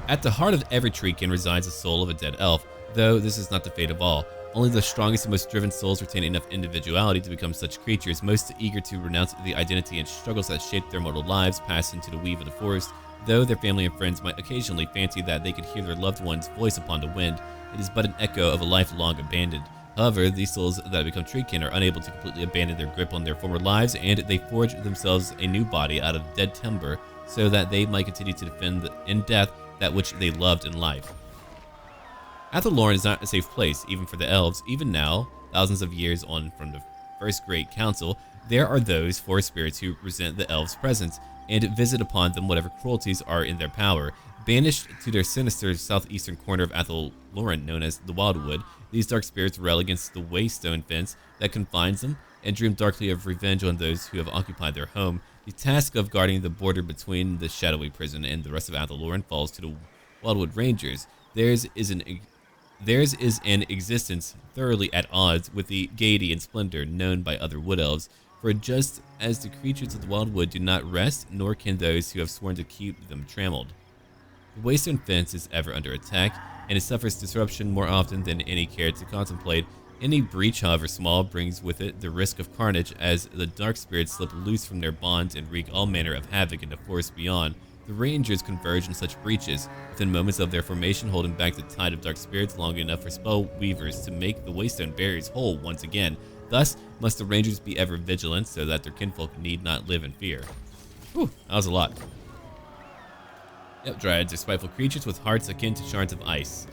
At the heart of every treekin resides the soul of a dead elf, though this is not the fate of all. Only the strongest and most driven souls retain enough individuality to become such creatures, most eager to renounce the identity and struggles that shaped their mortal lives, pass into the weave of the forest. Though their family and friends might occasionally fancy that they could hear their loved one's voice upon the wind, it is but an echo of a life long abandoned. However, these souls that become treekin are unable to completely abandon their grip on their former lives, and they forge themselves a new body out of dead timber so that they might continue to defend in death that which they loved in life. Athaloran is not a safe place, even for the elves. Even now, thousands of years on from the first Great Council, there are those forest spirits who resent the elves' presence and visit upon them whatever cruelties are in their power. Banished to their sinister southeastern corner of Athaloran, known as the Wildwood, these dark spirits rail against the waystone fence that confines them and dream darkly of revenge on those who have occupied their home. The task of guarding the border between the shadowy prison and the rest of Athaloran falls to the Wildwood Rangers. Theirs is an existence thoroughly at odds with the gaiety and splendor known by other Wood Elves, for just as the creatures of the Wildwood do not rest, nor can those who have sworn to keep them trammeled. The Waystone Fence is ever under attack, and it suffers disruption more often than any care to contemplate. Any breach, however small, brings with it the risk of carnage, as the dark spirits slip loose from their bonds and wreak all manner of havoc in the forest beyond. The Rangers converge in such breaches, within moments of their formation, holding back the tide of dark spirits long enough for spell weavers to make the Waystone barriers whole once again. Thus must the Rangers be ever vigilant, so that their kinfolk need not live in fear. Whew, that was a lot. Yep, Dryads are spiteful creatures with hearts akin to shards of ice.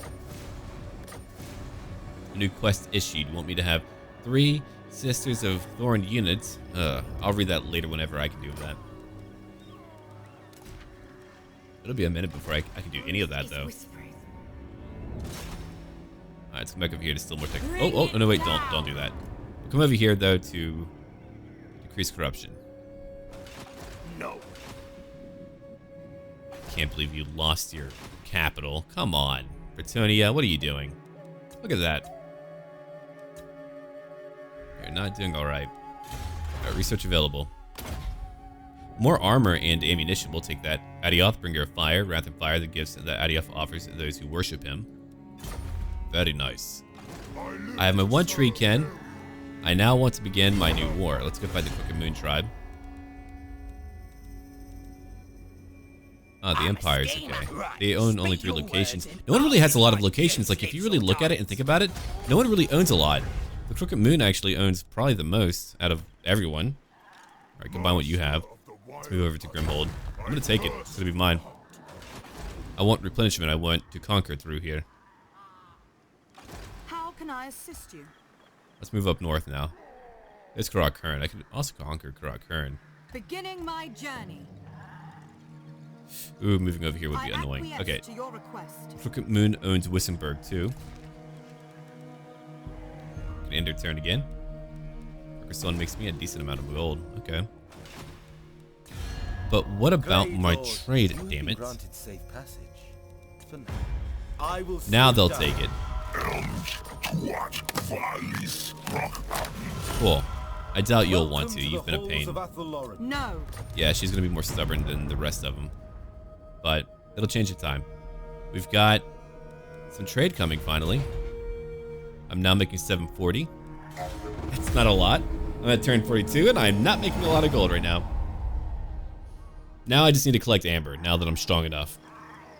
A new quest issued. You want me to have 3 Sisters of Thorn units? I'll read that later whenever I can do that. It'll be a minute before I can do any of that, though. Alright, let's come back over here to steal more tech. Oh, no, wait, don't do that. We'll come over here, though, to decrease corruption. No. Can't believe you lost your capital. Come on. Bretonia, what are you doing? Look at that. You're not doing alright. Research available. More armor and ammunition. We'll take that. Adioth, bringer of fire. Wrath and fire, the gifts that Adioth offers to those who worship him. Very nice. I have my one tree, Ken. I now want to begin my new war. Let's go fight the Crooked Moon tribe. Ah, the Empire's okay. They own only 3 locations. No one really has a lot of locations. Like, if you really look at it and think about it, no one really owns a lot. The Crooked Moon actually owns probably the most out of everyone. Alright, combine what you have. Let's move over to Grimhold. I'm gonna take it. It's gonna be mine. I want replenishment. I want to conquer through here. How can I assist you? Let's move up north now. There's Karak Kern. I can also conquer Karak Kern. Beginning my journey. Ooh, moving over here would be annoying. Okay. To your request. Crooked Moon owns Wissenberg too. Can end her turn again. Bastonne makes me a decent amount of gold. Okay. But what about my trade, damn it? Now they'll take it. Cool. I doubt you'll want to. You've been a pain. No. Yeah, she's going to be more stubborn than the rest of them. But it'll change in time. We've got some trade coming finally. I'm now making 740. It's not a lot. I'm at turn 42 and I'm not making a lot of gold right now. Now I just need to collect amber now that I'm strong enough.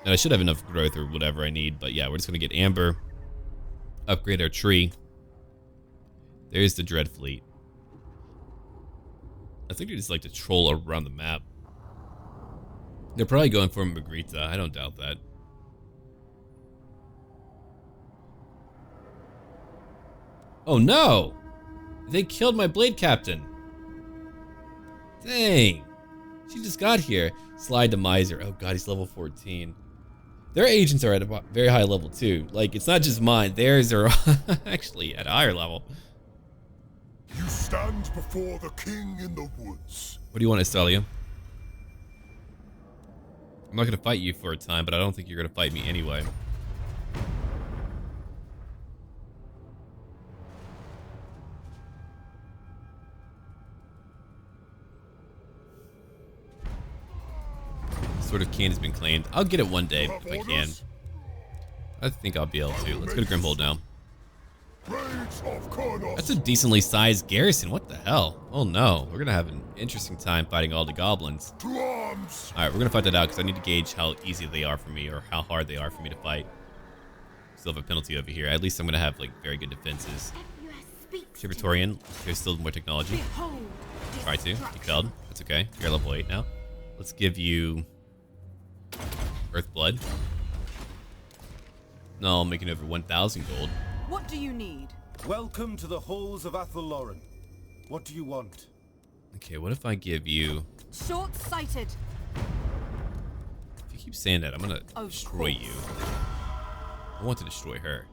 And I should have enough growth or whatever I need. But yeah, we're just going to get amber. Upgrade our tree. There's the Dread Fleet. I think they just like to troll around the map. They're probably going for Magritta. I don't doubt that. Oh no! They killed my blade captain. Dang. She just got here. Slide to Miser. Oh god, he's level 14. Their agents are at a very high level too. Like, it's not just mine. Theirs are actually at a higher level. You stand before the king in the woods. What do you want, Estalia? I'm not going to fight you for a time, but I don't think you're going to fight me anyway. Sword of Cain has been claimed. I'll get it one day if I can. I think I'll be able to. Let's go to Grimhold now. That's a decently sized garrison. What the hell? Oh no. We're going to have an interesting time fighting all the goblins. Alright, we're going to fight that out because I need to gauge how easy they are for me or how hard they are for me to fight. Still have a penalty over here. At least I'm going to have like very good defenses. Tibertorian. There's still more technology. Try to. You failed. That's okay. You're level 8 now. Let's give you Earthblood. No, I'm making over 1,000 gold. What do you need? Welcome to the halls of Athel-Loren. What do you want? Okay, what if I give you... Short-sighted. If you keep saying that, I'm gonna destroy you. I want to destroy her.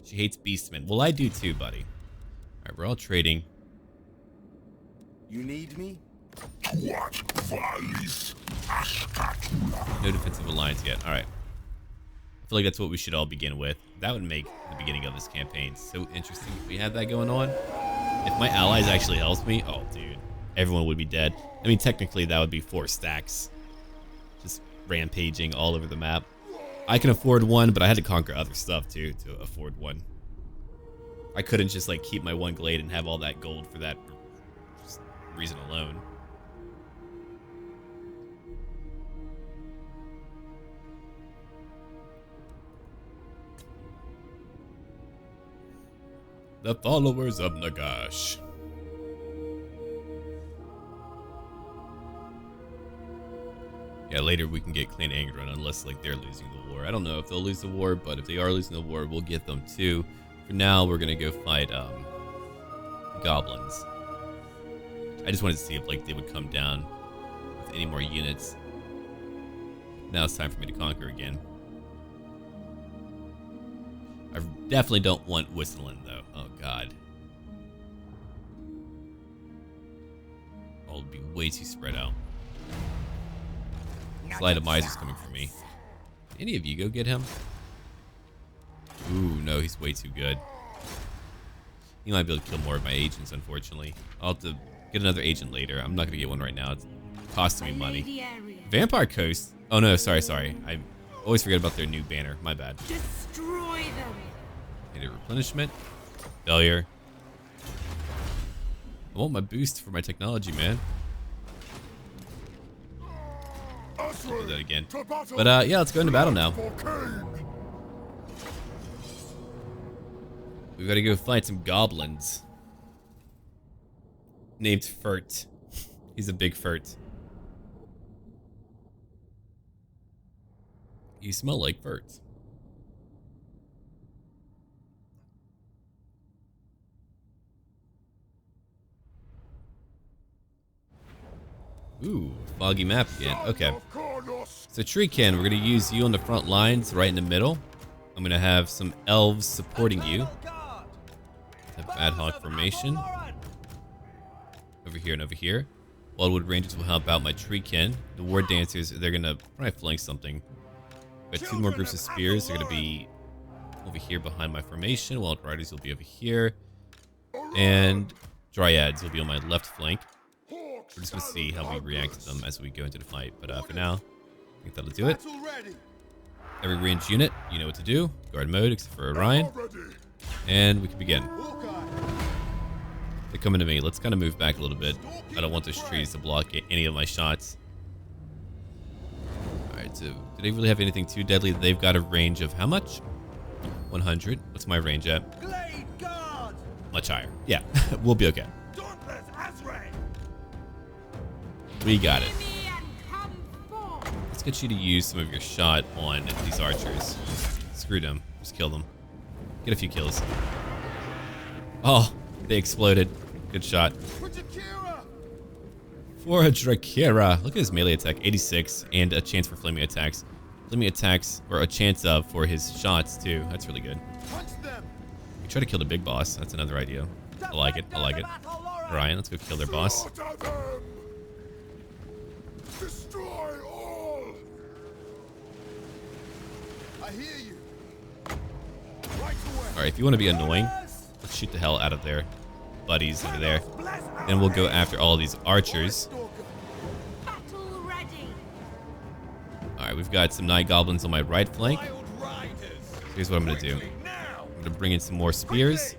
She hates Beastmen. Well, I do too, buddy. Alright, we're all trading. You need me? No defensive alliance yet. Alright. I feel like that's what we should all begin with. That would make the beginning of this campaign so interesting if we had that going on. If my allies actually helped me, oh dude, everyone would be dead. I mean, technically that would be 4 stacks. Just rampaging all over the map. I can afford one, but I had to conquer other stuff too to afford one. I couldn't just like keep my one Glade and have all that gold for that reason alone. The followers of Nagash. Yeah, later we can get Clan Angeron unless like they're losing the war. I don't know if they'll lose the war, but if they are losing the war, we'll get them too. For now, we're gonna go fight goblins. I just wanted to see if like they would come down with any more units. Now it's time for me to conquer again. I definitely don't want Whistling though. Oh god. I'll be way too spread out. Slide of Miser's coming for me. Any of you go get him? Ooh, no, he's way too good. He might be able to kill more of my agents, unfortunately. I'll have to get another agent later. I'm not going to get one right now. It's costing me money. Lady area. Vampire Coast. Oh, no, sorry. I always forget about their new banner. My bad. Destroy them. Need a replenishment. Failure. I want my boost for my technology, man. I'll do that again. But yeah, let's go into battle now. We gotta go fight some goblins. Named Furt. He's a big Furt. You smell like Furt. Ooh, foggy map again. Okay. So Treekin, we're going to use you on the front lines right in the middle. I'm going to have some elves supporting you. Have ad hoc formation. Over here and over here. Wildwood Rangers will help out my Treekin. The War Dancers, they're going to probably flank something. Got two more groups of spears. They're going to be over here behind my formation. Wild Riders will be over here. And Dryads will be on my left flank. We're just going to see how we react to them as we go into the fight. But for now, I think that'll do it. Every ranged unit, you know what to do. Guard mode, except for Orion. And we can begin. They're coming to me. Let's kind of move back a little bit. I don't want those trees to block any of my shots. Alright, so do they really have anything too deadly? They've got a range of how much? 100. What's my range at? Glade guard. Much higher. Yeah, we'll be okay. We got it. Let's get you to use some of your shot on these archers. Screw them. Just kill them. Get a few kills. Oh, they exploded. Good shot. For a Drakira. Look at his melee attack. 86 and a chance for flaming attacks. Flaming attacks, or a chance of for his shots too. That's really good. We try to kill the big boss. That's another idea. I like it. I like it. Orion, let's go kill their boss. Destroy all! I hear you. Right away. Alright, if you want to be annoying, let's shoot the hell out of their buddies over there. Then we'll go after all these archers. Battle ready. Alright, we've got some night goblins on my right flank. Here's what I'm going to do. I'm going to bring in some more spears.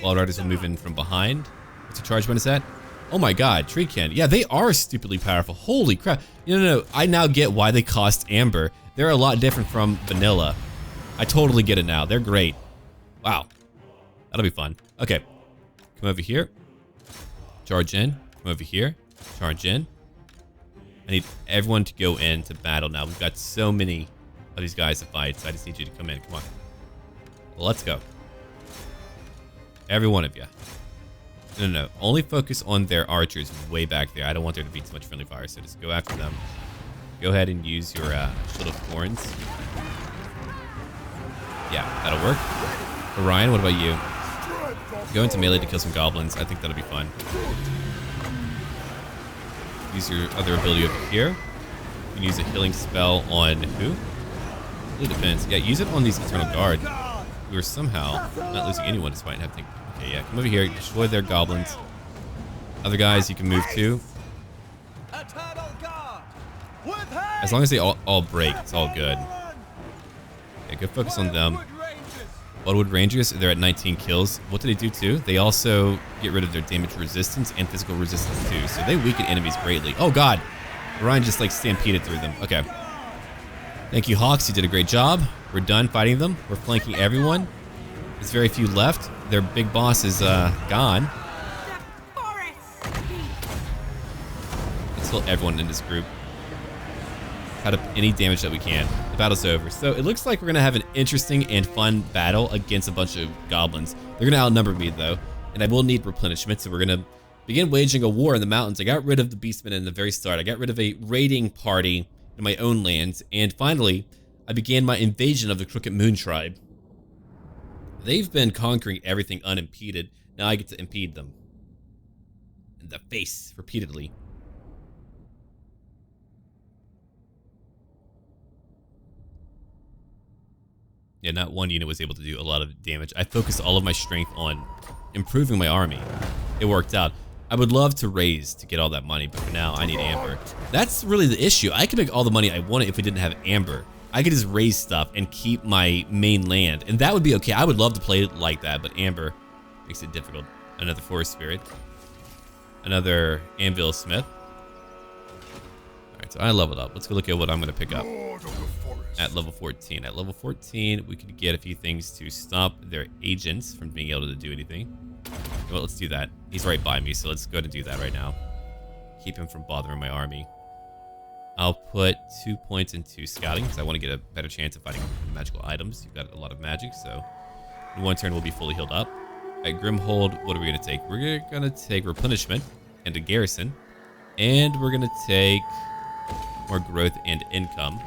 Wild Riders will move in from behind. What's the charge bonus at? Oh my god, Treekin. Yeah, they are stupidly powerful. Holy crap. No. I now get why they cost Amber. They're a lot different from vanilla. I totally get it now. They're great. Wow. That'll be fun. Okay. Come over here. Charge in. Come over here. Charge in. I need everyone to go into battle now. We've got so many of these guys to fight, so I just need you to come in. Come on. Well, let's go. Every one of you. No. Only focus on their archers way back there. I don't want there to be too much friendly fire, so just go after them. Go ahead and use your Shield of Thorns. Yeah, that'll work. Orion, what about you? Go into melee to kill some goblins. I think that'll be fun. Use your other ability over here. You can use a healing spell on who? Really depends. Yeah, use it on these Eternal Guard. We are somehow not losing anyone despite having... Okay, yeah, come over here, destroy their goblins. Other guys you can move to. As long as they all break, it's all good. Yeah, go focus on them. Wildwood Rangers, they're at 19 kills. What do they do too? They also get rid of their damage resistance and physical resistance too, so they weaken enemies greatly. Oh god! Orion just like stampeded through them. Okay. Thank you, Hawks, you did a great job. We're done fighting them. We're flanking everyone. There's very few left. Their big boss is gone. Let's kill everyone in this group. Cut up any damage that we can. The battle's over. So it looks like we're going to have an interesting and fun battle against a bunch of goblins. They're going to outnumber me though, and I will need replenishment, so we're going to begin waging a war in the mountains. I got rid of the Beastmen in the very start. I got rid of a raiding party in my own lands, and finally, I began my invasion of the Crooked Moon Tribe. They've been conquering everything unimpeded. Now I get to impede them. In the face, repeatedly. Yeah, not one unit was able to do a lot of damage. I focused all of my strength on improving my army. It worked out. I would love to raise to get all that money, but for now, I need amber. That's really the issue. I could make all the money I wanted if we didn't have amber. I could just raise stuff and keep my main land, and that would be okay. I would love to play it like that, but amber makes it difficult. Another forest spirit. Another anvil smith. Alright, so I leveled up. Let's go look at what I'm going to pick up at level 14. At level 14, we could get a few things to stop their agents from being able to do anything. Well, let's do that. He's right by me, so let's go ahead and do that right now. Keep him from bothering my army. I'll put 2 points into scouting because I want to get a better chance of finding magical items. You've got a lot of magic, so in one turn we'll be fully healed up. At Grimhold, what are we going to take? We're going to take replenishment and a garrison, and we're going to take more growth and income.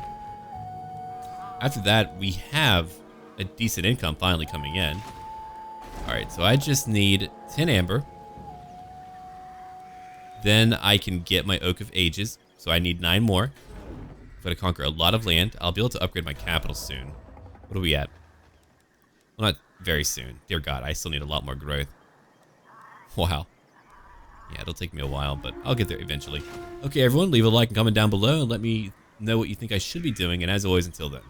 After that, we have a decent income finally coming in. Alright, so I just need 10 amber. Then I can get my Oak of Ages. So I need 9 more. If I conquer a lot of land, I'll be able to upgrade my capital soon. What are we at? Well, not very soon. Dear God, I still need a lot more growth. Wow. Yeah, it'll take me a while, but I'll get there eventually. Okay, everyone, leave a like and comment down below and let me know what you think I should be doing. And as always, until then.